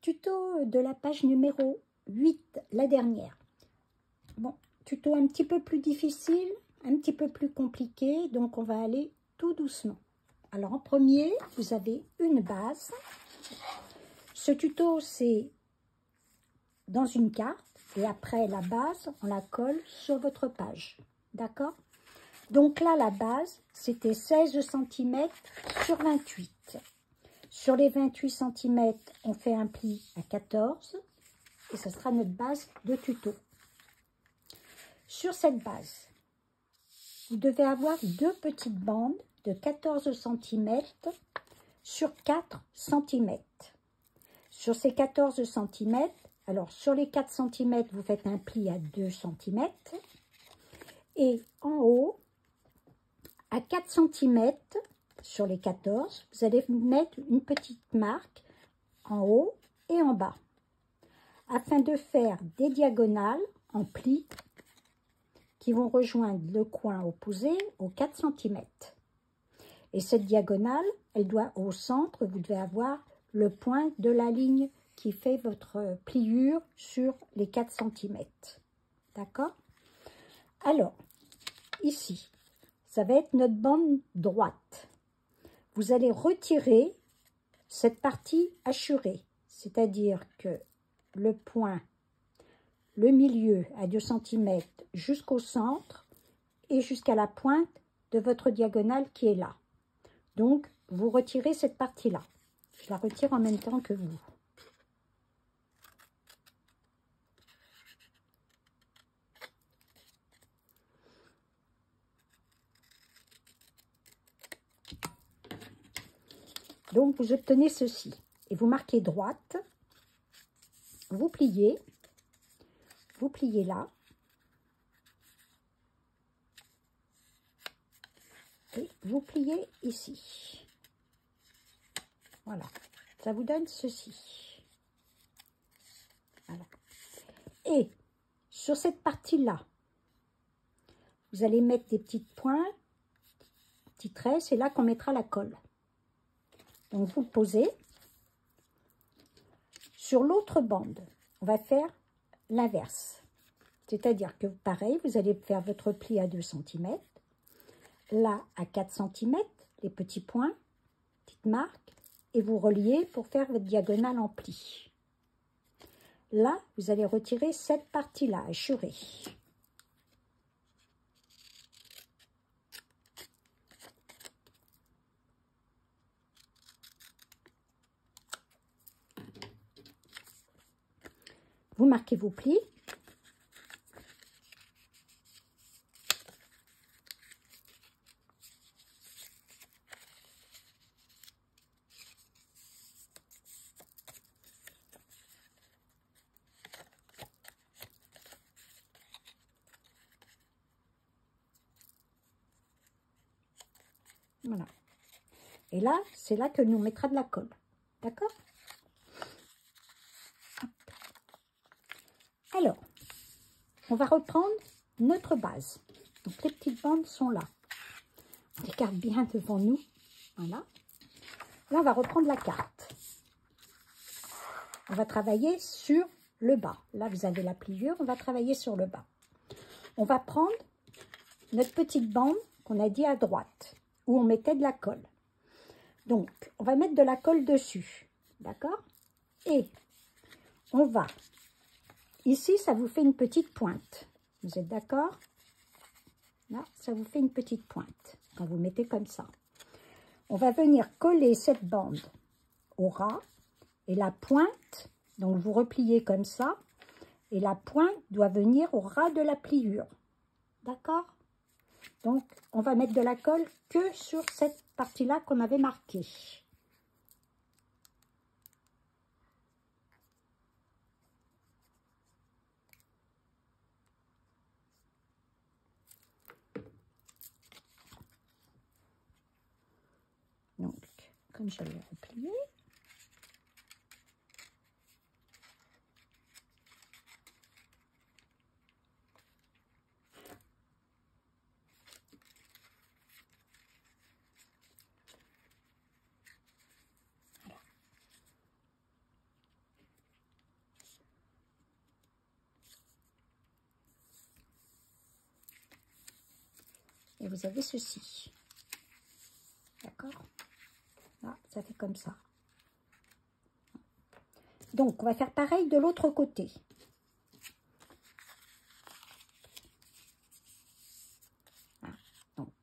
Tuto de la page numéro 8, la dernière. Bon, tuto un petit peu plus difficile, un petit peu plus compliqué, donc on va aller tout doucement. Alors en premier, vous avez une base. Ce tuto, c'est dans une carte, et après la base, on la colle sur votre page. D'accord? Donc là, la base, c'était 16 cm sur 28. Sur les 28 cm, on fait un pli à 14 et ce sera notre base de tuto. Sur cette base, vous devez avoir deux petites bandes de 14 cm sur 4 cm. Sur ces 14 cm, alors sur les 4 cm, vous faites un pli à 2 cm et en haut, à 4 cm, sur les 14, vous allez mettre une petite marque en haut et en bas, afin de faire des diagonales en plis qui vont rejoindre le coin opposé aux 4 cm. Et cette diagonale, elle doit au centre, vous devez avoir le point de la ligne qui fait votre pliure sur les 4 cm. D'accord? Alors, ici, ça va être notre bande droite. Vous allez retirer cette partie hachurée, c'est-à-dire que le point, le milieu à 2 cm jusqu'au centre et jusqu'à la pointe de votre diagonale qui est là. Donc, vous retirez cette partie-là. Je la retire en même temps que vous. Donc, vous obtenez ceci. Et vous marquez droite, vous pliez là, et vous pliez ici. Voilà, ça vous donne ceci. Voilà. Et sur cette partie-là, vous allez mettre des petites points, petits traits, c'est là qu'on mettra la colle. Donc, vous le posez. Sur l'autre bande, on va faire l'inverse. C'est-à-dire que, pareil, vous allez faire votre pli à 2 cm. Là, à 4 cm, les petits points, petite marque, et vous reliez pour faire votre diagonale en pli. Là, vous allez retirer cette partie-là, hachurée. Vous marquez vos plis. Voilà. Et là, c'est là que nous mettra de la colle. D'accord? Alors, on va reprendre notre base. Donc, les petites bandes sont là. On les garde bien devant nous. Voilà. Là, on va reprendre la carte. On va travailler sur le bas. Là, vous avez la pliure. On va travailler sur le bas. On va prendre notre petite bande qu'on a dit à droite, où on mettait de la colle. Donc, on va mettre de la colle dessus. D'accord? Et on va... Ici, ça vous fait une petite pointe. Vous êtes d'accord? Là, ça vous fait une petite pointe. Quand vous mettez comme ça. On va venir coller cette bande au ras. Et la pointe, donc vous repliez comme ça. Et la pointe doit venir au ras de la pliure. D'accord? Donc, on va mettre de la colle que sur cette partie-là qu'on avait marquée. Donc, comme je l'ai replié, et vous avez ceci. D'accord? Là, ça fait comme ça. Donc, on va faire pareil de l'autre côté. Voilà. Donc,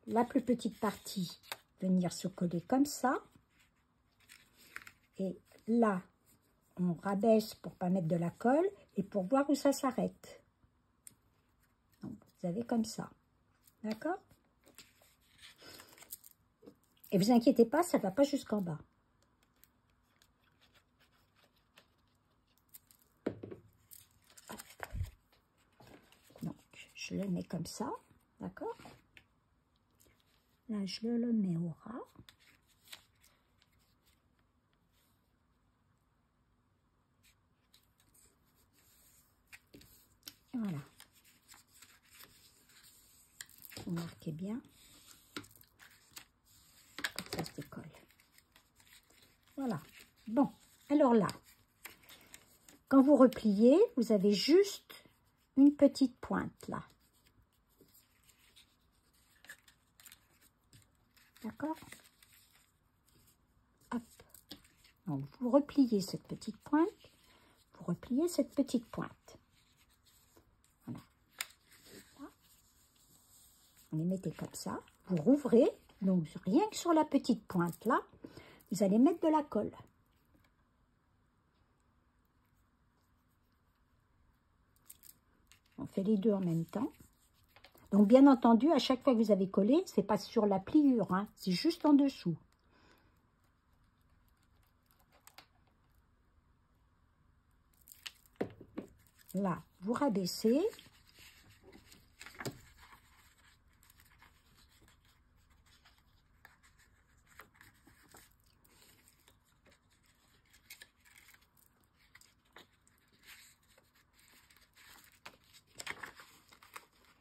la plus petite partie, venir se coller comme ça. Et là, on rabaisse pour ne pas mettre de la colle et pour voir où ça s'arrête. Donc, vous avez comme ça. D'accord? Et vous inquiétez pas, ça ne va pas jusqu'en bas. Hop. Donc, je le mets comme ça. D'accord? Là, je le mets au ras. Et voilà. Vous marquez bien. Comme ça se décolle. Voilà. Bon, alors là, quand vous repliez, vous avez juste une petite pointe là. D'accord? Hop. Donc, vous repliez cette petite pointe, vous repliez cette petite pointe. Voilà. Là. Vous les mettez comme ça, vous rouvrez, donc rien que sur la petite pointe là, vous allez mettre de la colle. On fait les deux en même temps. Donc, bien entendu, à chaque fois que vous avez collé, c'est pas sur la pliure, hein, c'est juste en dessous. Là, vous rabaissez.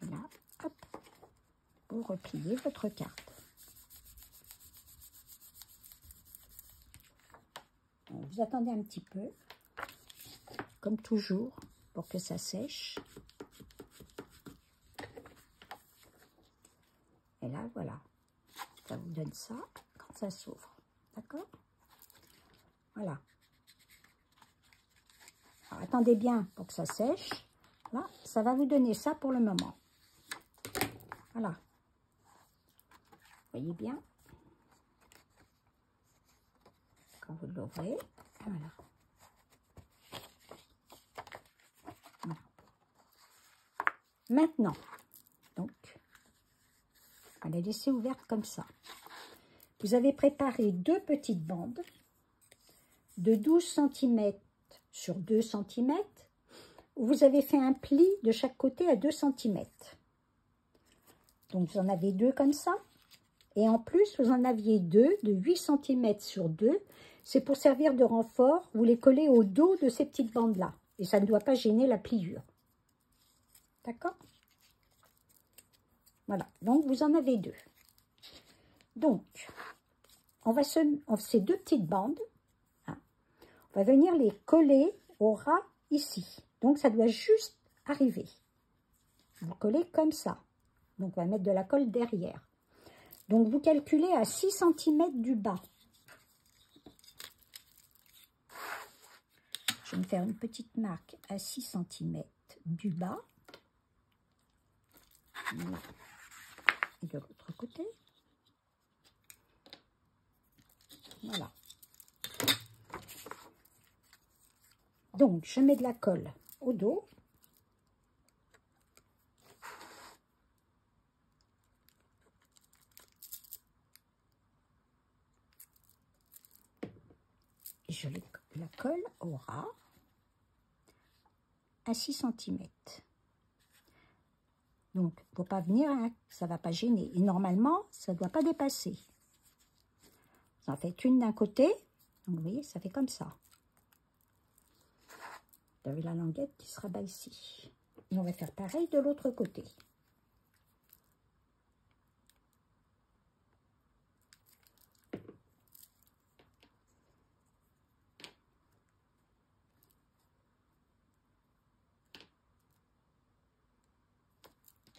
Et là, hop, vous repliez votre carte. Donc, vous attendez un petit peu, comme toujours, pour que ça sèche. Et là, voilà. Ça vous donne ça quand ça s'ouvre. D'accord? Voilà. Alors, attendez bien pour que ça sèche. Là, ça va vous donner ça pour le moment. Voilà. Vous voyez bien? Quand vous l'ouvrez, voilà. Voilà. Maintenant, donc, on va la laisser ouverte comme ça. Vous avez préparé deux petites bandes de 12 cm sur 2 cm. Où vous avez fait un pli de chaque côté à 2 cm. Donc, vous en avez deux comme ça. Et en plus, vous en aviez deux de 8 cm sur 2. C'est pour servir de renfort. Vous les collez au dos de ces petites bandes-là. Et ça ne doit pas gêner la pliure. D'accord? Voilà. Donc, vous en avez deux. Donc, ces deux petites bandes, hein, on va venir les coller au ras ici. Donc, ça doit juste arriver. Vous collez comme ça. Donc, on va mettre de la colle derrière. Donc, vous calculez à 6 cm du bas. Je vais me faire une petite marque à 6 cm du bas. Voilà. Et de l'autre côté. Voilà. Donc, je mets de la colle au dos. Et je la colle au ras à 6 cm. Donc, il ne faut pas venir, hein, ça ne va pas gêner. Et normalement, ça ne doit pas dépasser. Vous en faites une d'un côté. Donc, vous voyez, ça fait comme ça. Vous avez la languette qui se rabat ici. Et on va faire pareil de l'autre côté.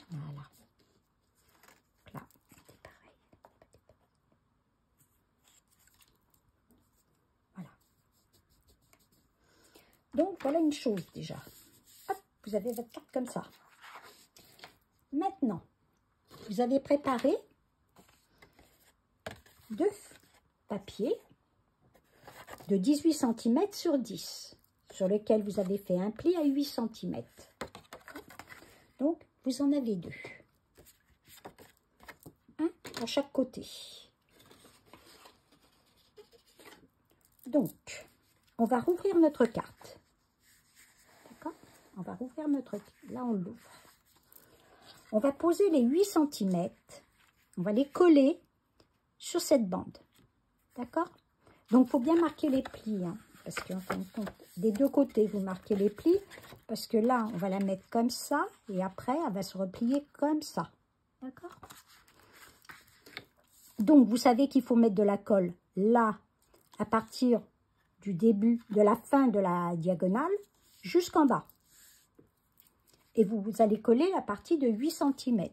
Voilà. Donc, voilà une chose déjà. Hop, vous avez votre carte comme ça. Maintenant, vous avez préparé 2 papiers de 18 cm sur 10, sur lequel vous avez fait un pli à 8 cm. Donc, vous en avez 2. Un à chaque côté. Donc, on va rouvrir notre carte. D'accord? On va rouvrir notre... Là, on l'ouvre. On va poser les 8 cm. On va les coller sur cette bande. D'accord? Donc, il faut bien marquer les plis. Hein, parce qu'en fin de compte, des deux côtés, vous marquez les plis. Parce que là, on va la mettre comme ça. Et après, elle va se replier comme ça. D'accord? Donc, vous savez qu'il faut mettre de la colle là, à partir du début, de la fin de la diagonale, jusqu'en bas. Et vous allez coller la partie de 8 cm.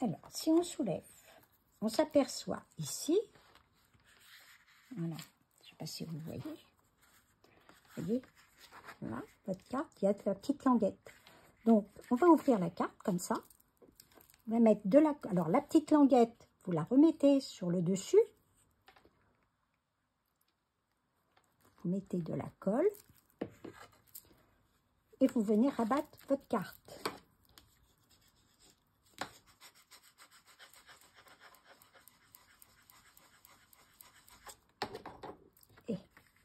Alors, si on soulève, on s'aperçoit ici, voilà, je ne sais pas si vous voyez, voilà, votre carte, il y a la petite languette. Donc, on va ouvrir la carte comme ça, on va mettre de la... Alors, la petite languette, vous la remettez sur le dessus, vous mettez de la colle, et vous venez rabattre votre carte.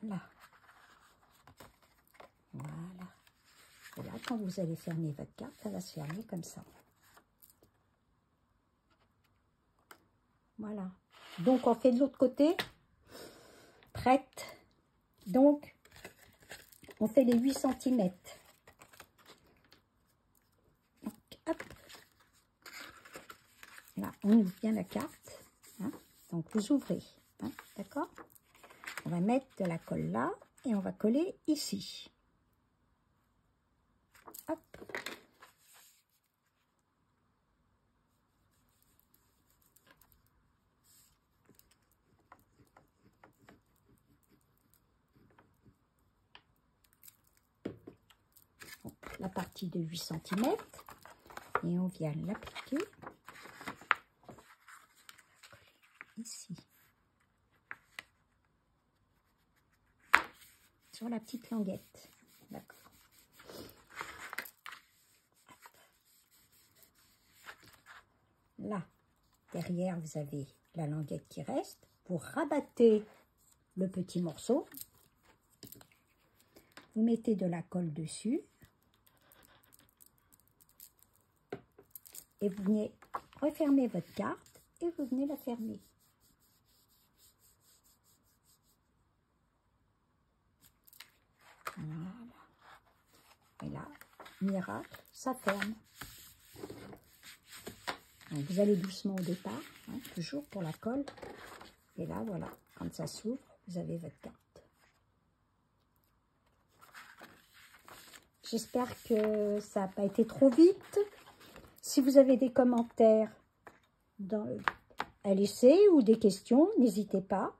Là, voilà. Et là, quand vous allez fermer votre carte, ça va se fermer comme ça. Voilà. Donc, on fait de l'autre côté. Prête. Donc, on fait les 8 cm. Donc, hop. Là, on ouvre bien la carte. Hein. Donc, vous ouvrez. Hein, d'accord? On va mettre de la colle là et on va coller ici. Hop. Donc, la partie de 8 cm et on vient l'appliquer ici. Sur la petite languette. D'accord. Là, derrière, vous avez la languette qui reste. Vous rabattez le petit morceau. Vous mettez de la colle dessus. Et vous venez refermer votre carte et vous venez la fermer. Voilà. Et là, miracle, ça ferme. Donc, vous allez doucement au départ, hein, toujours pour la colle. Et là, voilà, quand ça s'ouvre, vous avez votre carte. J'espère que ça n'a pas été trop vite. Si vous avez des commentaires à laisser ou des questions, n'hésitez pas.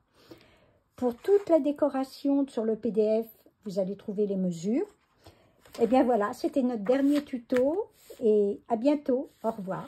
Pour toute la décoration sur le PDF, vous allez trouver les mesures. Et bien voilà, c'était notre dernier tuto et à bientôt. Au revoir.